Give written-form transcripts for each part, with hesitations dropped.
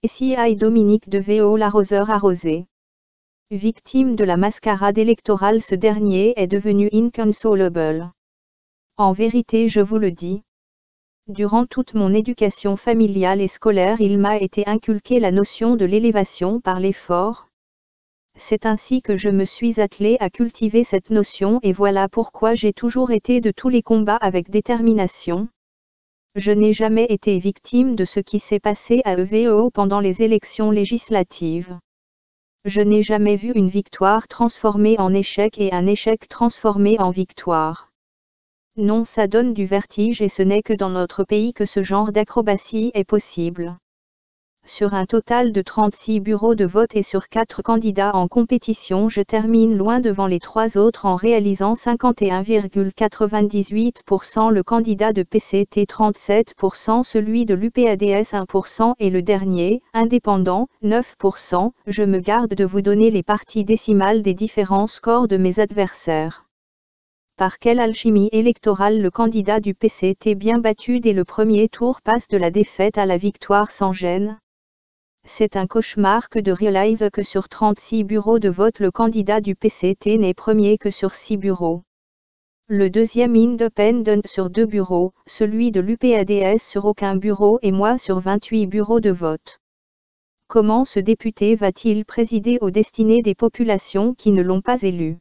PCI Dominique de VO l'arroseur arrosé. Victime de la mascarade électorale, ce dernier est devenu inconsolable. En vérité, je vous le dis. Durant toute mon éducation familiale et scolaire, il m'a été inculqué la notion de l'élévation par l'effort. C'est ainsi que je me suis attelé à cultiver cette notion et voilà pourquoi j'ai toujours été de tous les combats avec détermination. Je n'ai jamais été victime de ce qui s'est passé à EVO pendant les élections législatives. Je n'ai jamais vu une victoire transformée en échec et un échec transformé en victoire. Non, ça donne du vertige et ce n'est que dans notre pays que ce genre d'acrobatie est possible. Sur un total de 36 bureaux de vote et sur 4 candidats en compétition, je termine loin devant les 3 autres en réalisant 51,98%, le candidat de PCT 37%, celui de l'UPADS 1% et le dernier, indépendant, 9%. Je me garde de vous donner les parties décimales des différents scores de mes adversaires. Par quelle alchimie électorale le candidat du PCT bien battu dès le premier tour passe de la défaite à la victoire sans gêne? C'est un cauchemar que de réaliser que sur 36 bureaux de vote le candidat du PCT n'est premier que sur 6 bureaux. Le deuxième independent sur 2 bureaux, celui de l'UPADS sur aucun bureau et moi sur 28 bureaux de vote. Comment ce député va-t-il présider aux destinées des populations qui ne l'ont pas élu?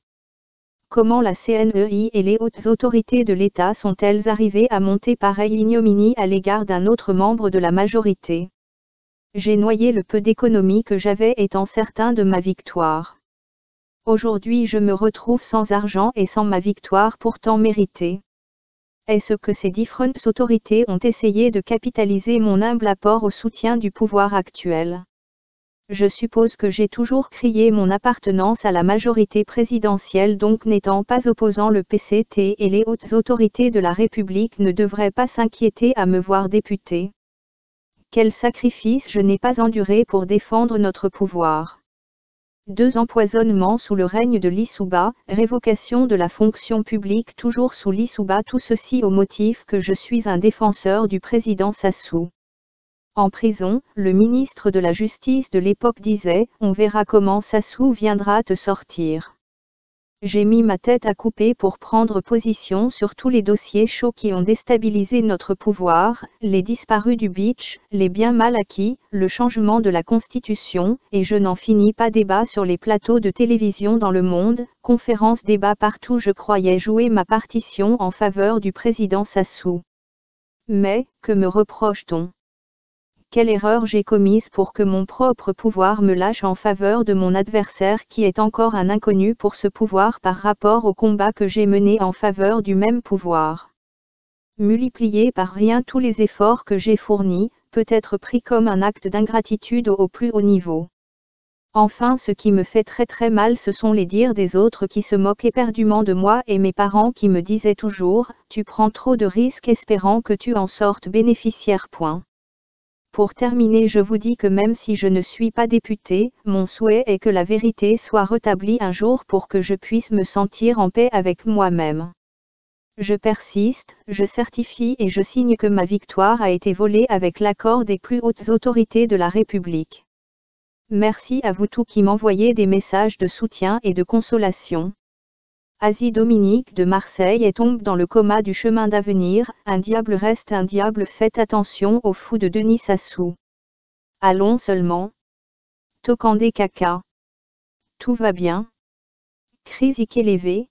Comment la CNEI et les hautes autorités de l'État sont-elles arrivées à monter pareille ignominie à l'égard d'un autre membre de la majorité? J'ai noyé le peu d'économie que j'avais étant certain de ma victoire. Aujourd'hui je me retrouve sans argent et sans ma victoire pourtant méritée. Est-ce que ces différentes autorités ont essayé de capitaliser mon humble apport au soutien du pouvoir actuel? Je suppose que j'ai toujours crié mon appartenance à la majorité présidentielle, donc n'étant pas opposant le PCT et les hautes autorités de la République ne devraient pas s'inquiéter à me voir député. Quel sacrifice je n'ai pas enduré pour défendre notre pouvoir. 2 empoisonnements sous le règne de Lissouba, révocation de la fonction publique toujours sous Lissouba, tout ceci au motif que je suis un défenseur du président Sassou. En prison, le ministre de la Justice de l'époque disait « On verra comment Sassou viendra te sortir ». J'ai mis ma tête à couper pour prendre position sur tous les dossiers chauds qui ont déstabilisé notre pouvoir, les disparus du beach, les biens mal acquis, le changement de la Constitution, et je n'en finis pas. Débat sur les plateaux de télévision dans le monde, conférences, débats partout. Je croyais jouer ma partition en faveur du président Sassou. Mais, que me reproche-t-on? Quelle erreur j'ai commise pour que mon propre pouvoir me lâche en faveur de mon adversaire qui est encore un inconnu pour ce pouvoir par rapport au combat que j'ai mené en faveur du même pouvoir. Multiplié par rien tous les efforts que j'ai fournis, peut être pris comme un acte d'ingratitude au plus haut niveau. Enfin, ce qui me fait très mal, ce sont les dires des autres qui se moquent éperdument de moi et mes parents qui me disaient toujours « Tu prends trop de risques espérant que tu en sortes bénéficiaire ». Pour terminer, je vous dis que même si je ne suis pas député, mon souhait est que la vérité soit rétablie un jour pour que je puisse me sentir en paix avec moi-même. Je persiste, je certifie et je signe que ma victoire a été volée avec l'accord des plus hautes autorités de la République. Merci à vous tous qui m'envoyez des messages de soutien et de consolation. Asie Dominique de Marseille est tombe dans le coma du chemin d'avenir, un diable reste un diable, faites attention aux fous de Denis Sassou. Allons seulement. Tokandé Kaka. Tout va bien. Crise Ikeleve.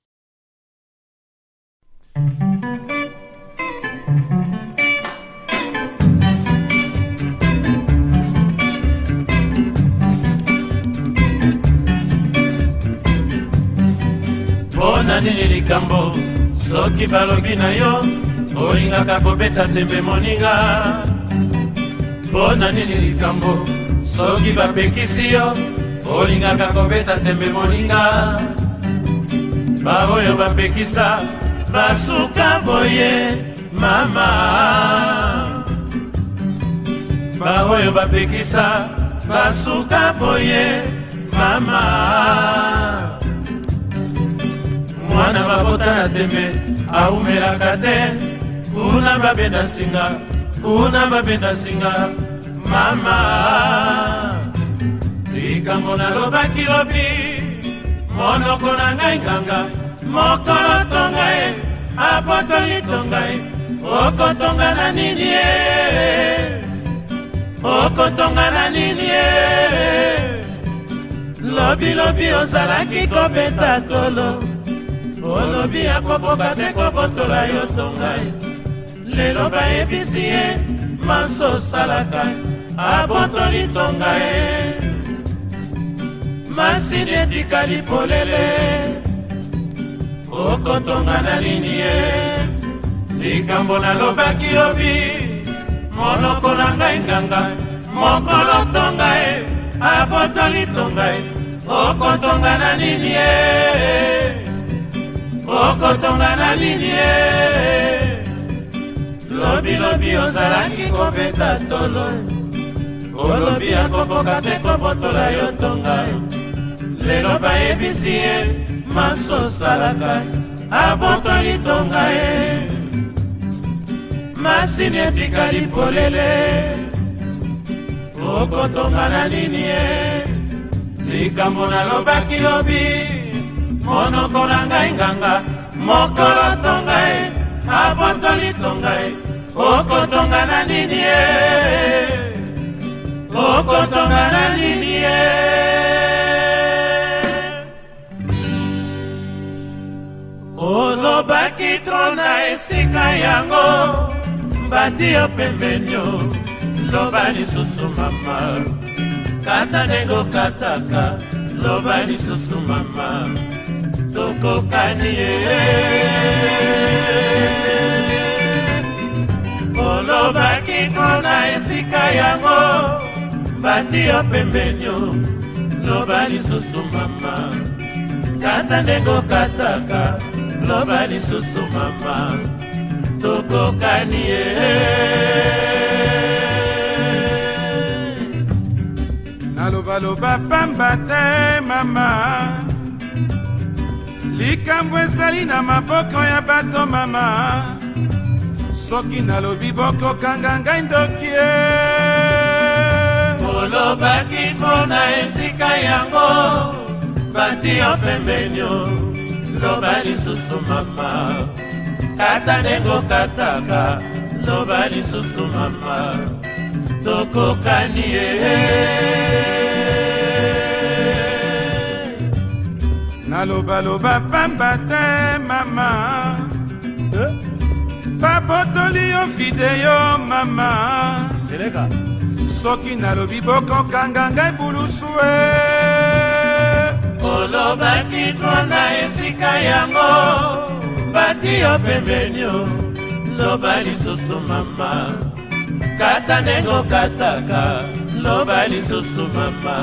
Pona nini likambo soki balobi na yo olingaka kobeta tembe moninga. Pona nini likambo soki bapekisi yo olingaka kobeta tembe moninga. Baoyo bapekisa basuka boye mama. Baoyo bapekisa basuka boye mama. Mwana babota na tembe aumelaka te, kuna babenda singa mama. nalobaki lobi monoko na ngai nganga mokolo tonga ye abotoli tonga ye okotonga na nini ye okotonga na nini ye lobi ozalaki kobeta tolo olobi akokoka te kobotola yo tonga ye lelo bayebisi ye manso osalaka abotoli tonga ye masini etikali polele okotonga na nini ye likambo nalobaki lobi monoko na ngai nganga mokolo tonga ye abotoli tonga ye okotonga na nini ye okotonga na nini ye lobi ozalaki kobeta tolo olobi akokoka te kobotola yo tonga ye lelo bayebisi ye manso osalaka abotoli tonga ye masini etikali polele okotonga na nini ye likambo nalobaki lobi monoko na ngai nganga mokolo tonga ye abotoli tonga ye okotonga na nini ye okotonga na nini ye olobaki tro na esika yango bati yo pembeni loba lisusu mama kata ndenge okataka loba lisusu mama tokokani ye olobaki tro na esika yango bati yo pembeni loba lisusu mama kata ndenge okataka loba lisusu mama tokokani ye nalobaloba pamba te mama likambo ezali na maboko ya bato mama soki nalobi bokokanga ngai ndokie olobaki tro na esika yango bati yo pembeni loba lisusu mama kata ndenge okataka loba lisusu mama tokokani ye nalobaloba pamba te mama babotoli yo video mama soki nalobi bokokanga ngai bulusue olobaki tro na esika yango bati yo pembeni loba lisusu mama kata ndenge okataka loba lisusu mama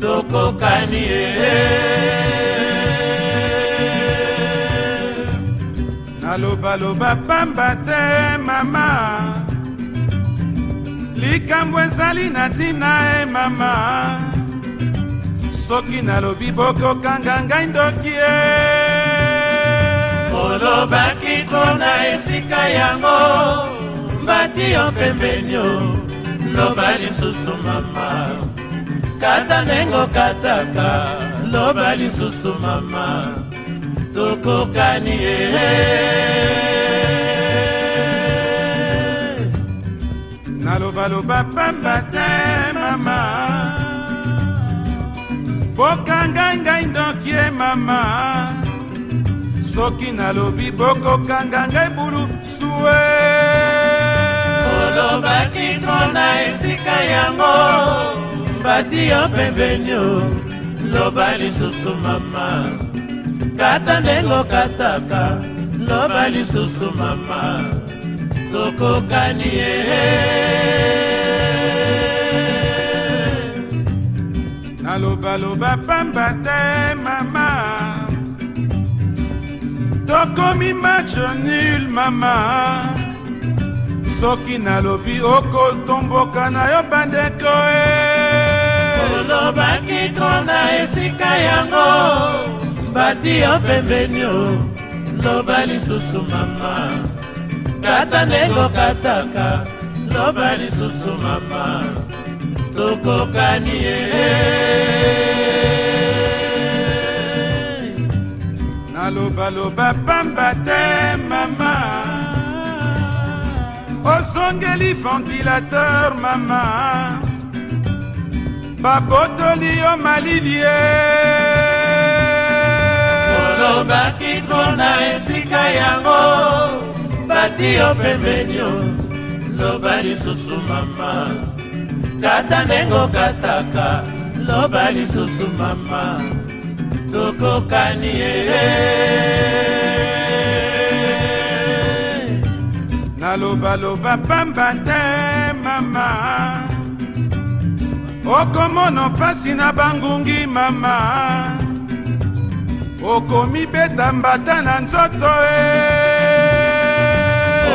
tokokani ye nalobaloba pamba te mama likambo ezali na ntina e mama soki nalobi bokokanga ngai ndokie olobaki tro na esika yango bati yo pembeni loba lisusu mama kata ndenge okataka loba lisusu mama tokokani ye nalobaloba pamba te mama bokanga ngai ndokie mama soki nalobi bokokanga ngai bulusue olobaki tro na esika yango bati yo pembeni loba lisusu mama kata ndenge okataka loba lisusu mama tokokani ye nalobaloba pamba te mama tokomi match nul mama soki nalobi okotomboka na yo bandeko olobaki tro na esika yango bati yo pembeni loba lisusu mama kata ndenge okataka loba lisusu mama tokokani ye nalobaloba pamba te mama, osongeli ventilateur mama, babotoli yo malivie, olobaki tona esika yango, bati yo pembeni yo, loba lisusu mama, kata ndengo kataka, loba lisusu mama, tokokani nalobaloba pamba te mama, okomona mpasi na bangungi mama, okomibeta mbata na nzoto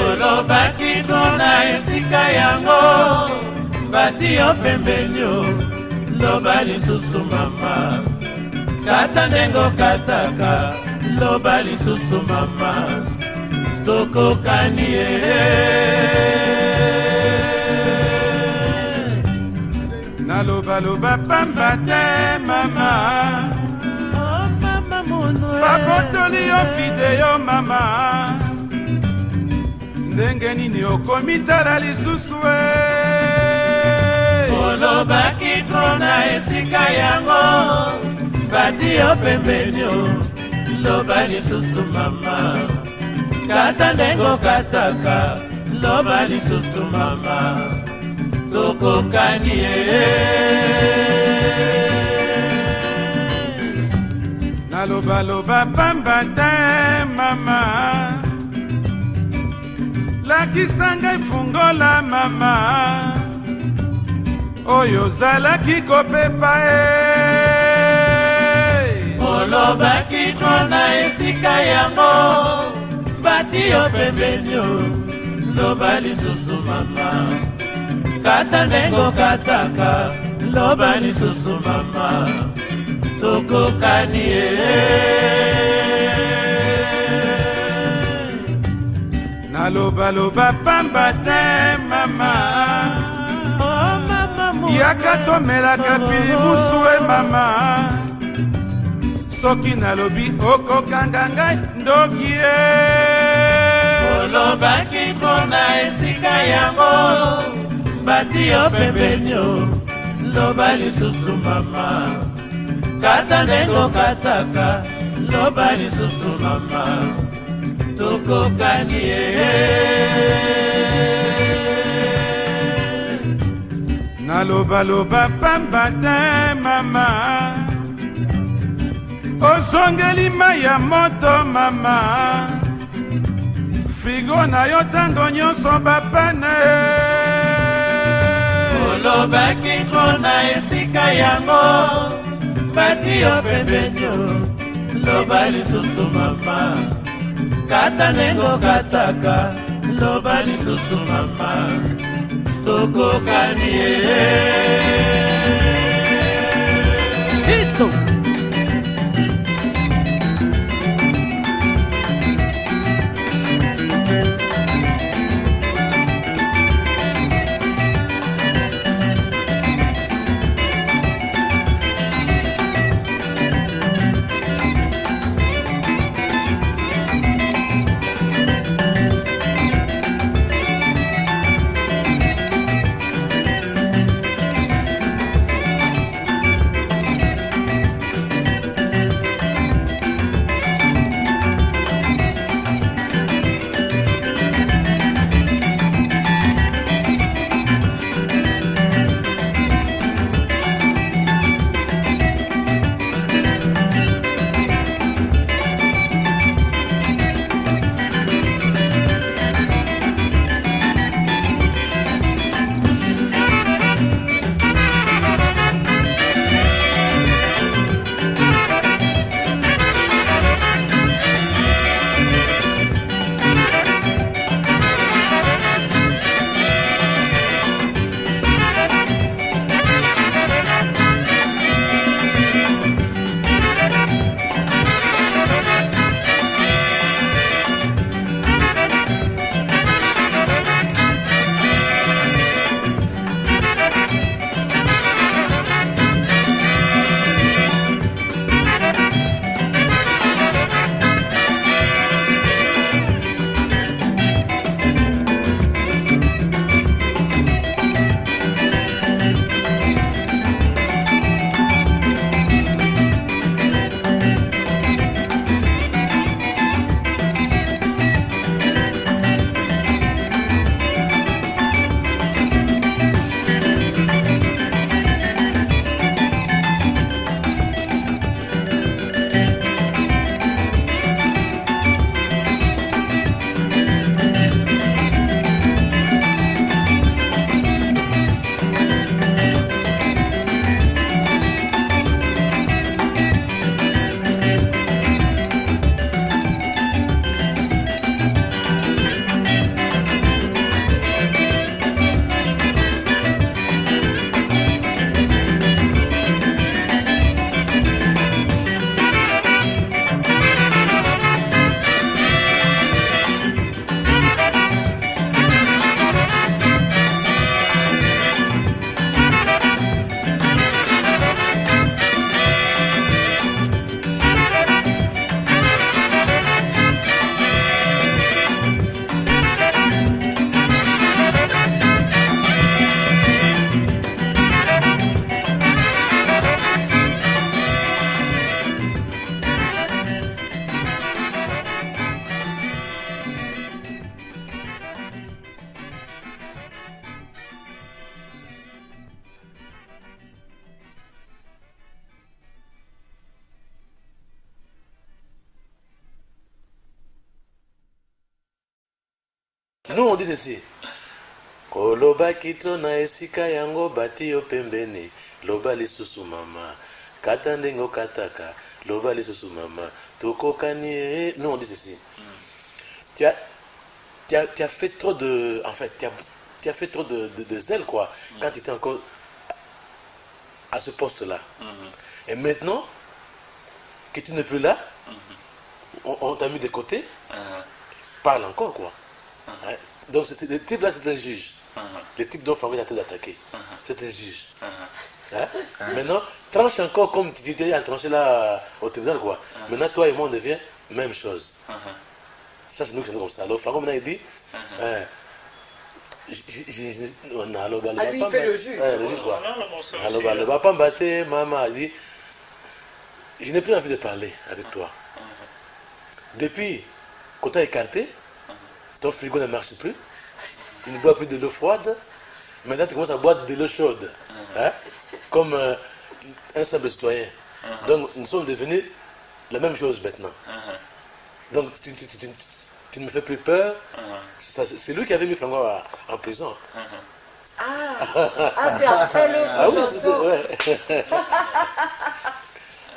olobaki tona esika yango, bati yo pembeni yo, loba lisusu mama, kata ndengo kataka, loba lisusu mama, tokokani nalobaloba pamba te mama, oh mama monwe, babotoli yo video mama, ndenge nini okomitala lisusu olobaki trona esika yango, bati yo pembeni yo, loba lisusu mama, kata ndengo kataka, loba lisusu mama, tokokani nalobaloba pamba te mama, lakisa ngai fungola mama, oyo ozalaki kopepa olobaki tona esika yango, bati yo pembeni yo, loba lisusu mama, kata ndengo kataka, loba lisusu mama, tokokani nalobaloba pamba te mama, oh mama yaka tomelaka pilimusu mama, soki nalobi okokanga ngai ndoki olobaki tona esika yango, bati yo pembeni yo, loba lisusu mama, kata ndengo kataka, loba lisusu mama, tokokani nalobaloba pamba te mama, osongeli mai ya moto mama, frigo na yo ntango nyonso bapane olobaki tona esika yango, bati yo pembeni yo, loba lisusu mama, kata ndengo kataka, loba lisusu mama, tokokani hito Nous, on dit ceci. Koloba kitro na esika yango bati yo pembeni. Loba lisusu mama. Katandengo kataka. Loba lisusu mama. Toko kanye. Nous, on dit ceci. Tu as fait trop de... En fait, tu as fait trop de zèle, quoi. Quand tu étais encore à ce poste-là. Et maintenant, que tu n'es plus là, on t'a mis de côté, parle encore, quoi. Hein? Donc, le type là, c'est un juge. Le type dont Franck est en train d'attaquer. C'est un juge. Hein? Maintenant, tranche encore comme tu étais en tranché là au tribunal, quoi. Maintenant, toi et moi, on devient même chose. Ça, c'est nous qui sommes comme ça. Alors, Franck, maintenant, il dit... lui, il fait le juge. Le juge, quoi. Alors, le papa m'a maman, il dit... Je n'ai plus envie de parler avec toi. Depuis qu'on t'a écarté, ton frigo ne marche plus, tu ne bois plus de l'eau froide, maintenant tu commences à boire de l'eau chaude, hein, comme un simple citoyen. Donc nous sommes devenus la même chose maintenant. Donc tu ne me fais plus peur. C'est lui qui avait mis Franco en prison. C'est après l'autre chanson.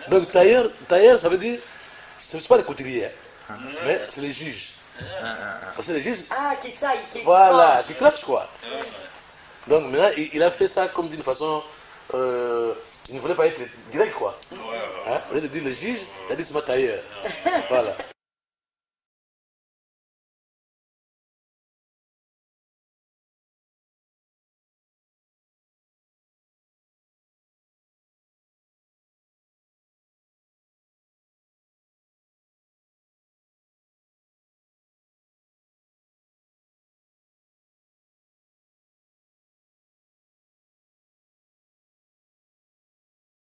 Donc tailleur, ça veut dire, ce ne sont pas les couturiers, mais c'est les juges. Parce que les juges, qui taille, qui voilà, qui crache, quoi. Donc maintenant, il a fait ça comme d'une façon, il ne voulait pas être direct, quoi. Hein? Au lieu de dire le juge, il a dit c'est ma tailleur. Voilà.